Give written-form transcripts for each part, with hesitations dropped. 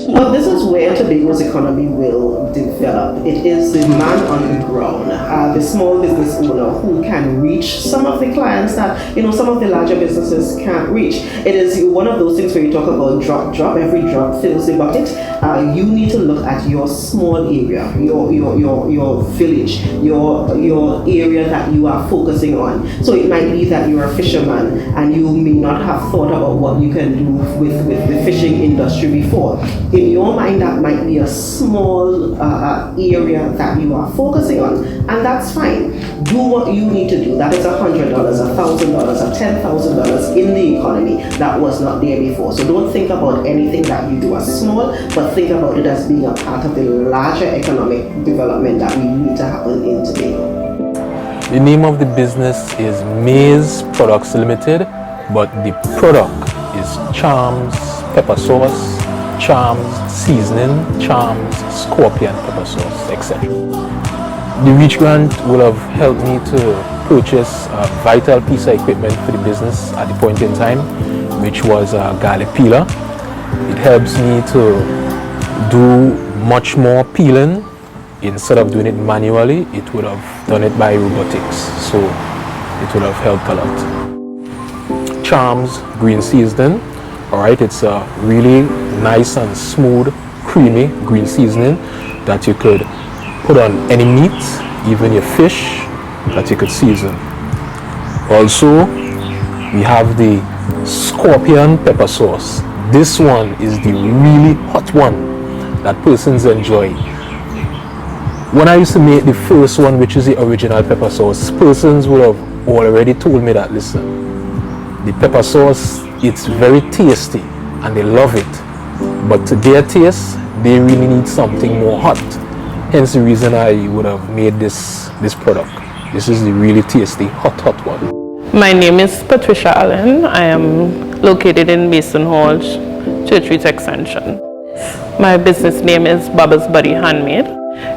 Well, this is where Tobago's economy will develop. It is the man on the ground, the small business owner who can reach some of the clients that, some of the larger businesses can't reach. It is one of those things where you talk about drop, every drop fills the bucket. You need to look at your small area, your village, your area that you are focusing on. So it might be that you're a fisherman and you may not have thought about what you can do with the fishing industry before. In your mind, that might be a small area that you are focusing on, and that's fine. Do what you need to do. That is $100, $1,000, or $10,000 in the economy that was not there before. So don't think about anything that you do as small, but think about it as being a part of the larger economic development that we need to happen in Tobago. The name of the business is Maize Products Limited, but the product is Charms Pepper Sauce, Charms Seasoning, Charms Scorpion Pepper Sauce, etc. The Reach Grant will have helped me to purchase a vital piece of equipment for the business at the point in time, which was a garlic peeler. It helps me to do much more peeling. Instead of doing it manually, it would have done it by robotics, so it would have helped a lot. Charms Green Seasoning, alright, it's a really nice and smooth, creamy green seasoning that you could put on any meat, even your fish, that you could season. Also, we have the Scorpion Pepper Sauce. This one is the really hot one that persons enjoy. When I used to make the first one, which is the original pepper sauce, persons would have already told me that, listen, the pepper sauce, it's very tasty and they love it, but to their taste, they really need something more hot. Hence the reason I would have made this product. This is the really tasty, hot one. My name is Patricia Alleyne. I am located in Mason Hall, Church Street Extension. My business name is Baba's Buddy Handmade.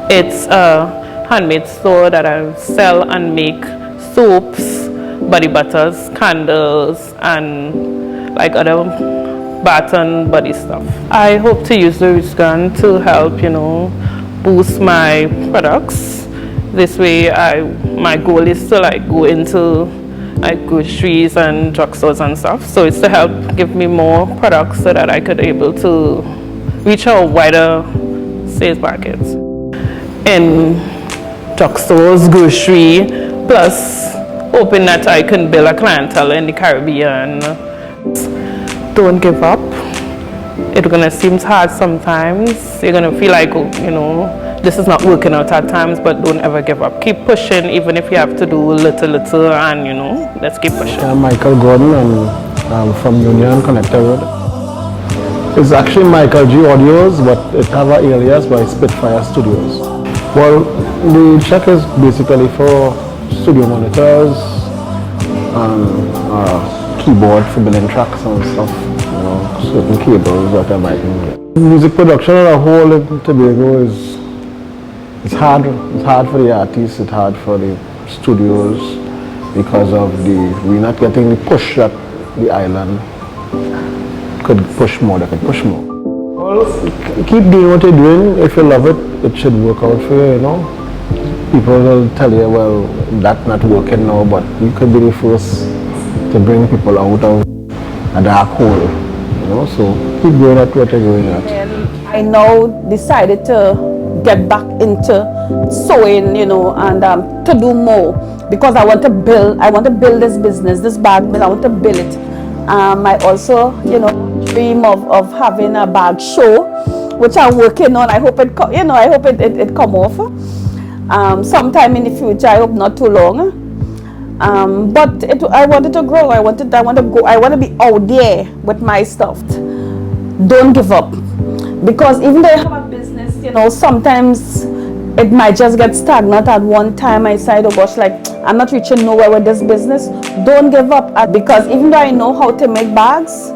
It's a handmade store that I sell and make soaps, body butters, candles, and like other bath and body stuff. I hope to use the Reach Grant to help, boost my products. This way, my goal is to go into groceries and drugstores and stuff. So it's to help give me more products so that I could able to reach a wider sales market. In drugstores, grocery, plus hoping that I can build a clientele in the Caribbean. Don't give up. It's gonna seem hard sometimes. You're gonna feel like, this is not working out at times, but don't ever give up. Keep pushing, even if you have to do little, and let's keep pushing. I'm Michael Gordon, I'm from Union Connector Road. It's actually Michael G Audios, but it have an alias by Spitfire Studios. Well, the check is basically for studio monitors and keyboard for building tracks and stuff, certain cables that I might need. Music production as a whole in Tobago it's hard. It's hard for the artists, it's hard for the studios because of we're not getting the push that the island could push more, they could push more. Well, keep doing what you're doing. If you love it, it should work out for you, People will tell you, well, that's not working now, but you could be the first to bring people out of a dark hole, so keep doing what you're doing at. I now decided to get back into sewing, and to do more because I want to build this business, this bag mill, I want to build it. I also, dream of having a bag show, which I'm working on. I hope it come off sometime in the future. I hope not too long. But I wanted to grow. I want to be out there with my stuff. Don't give up, because even though you have a business, sometimes it might just get stagnant at one time. I said, oh gosh, I'm not reaching nowhere with this business. Don't give up, because even though I know how to make bags,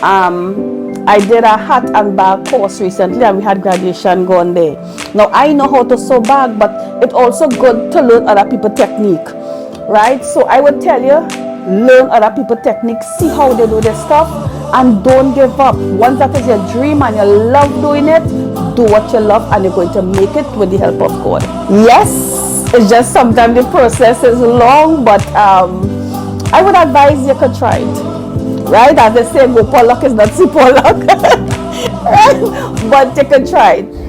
I did a hat and bag course recently and we had graduation going there. Now I know how to sew bag, but it's also good to learn other people's technique, right? So I would tell you, learn other people's technique, see how they do their stuff, and don't give up. Once that is your dream and you love doing it, do what you love and you're going to make it with the help of God. Yes, it's just sometimes the process is long, but I would advise you could try it. Right? As they say, go Pollock is not see Pollock. Right? But you could try it.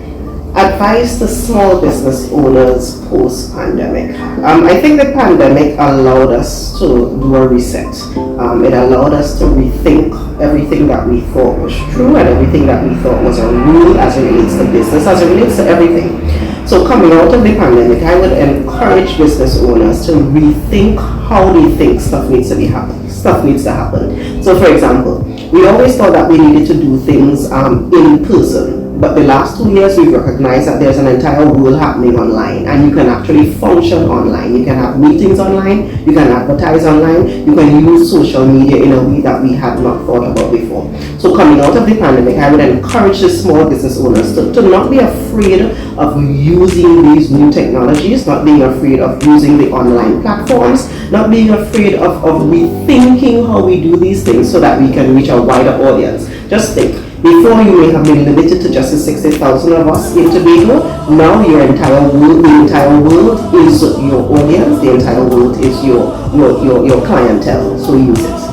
Advice to small business owners post-pandemic. I think the pandemic allowed us to do a reset. It allowed us to rethink everything that we thought was true and everything that we thought was a rule as it relates to business, as it relates to everything. So coming out of the pandemic, I would encourage business owners to rethink how they think stuff needs to happen. So for example, we always thought that we needed to do things in person. But the last 2 years, we've recognized that there's an entire world happening online, and you can actually function online. You can have meetings online, you can advertise online, you can use social media in a way that we had not thought about before. So coming out of the pandemic, I would encourage the small business owners to not be afraid of using these new technologies, not being afraid of using the online platforms, not being afraid of rethinking how we do these things so that we can reach a wider audience. Just think. Before, you may have been limited to just the 60,000 of us in Tobago. Now the entire world is your audience. The entire world is your clientele. So use it.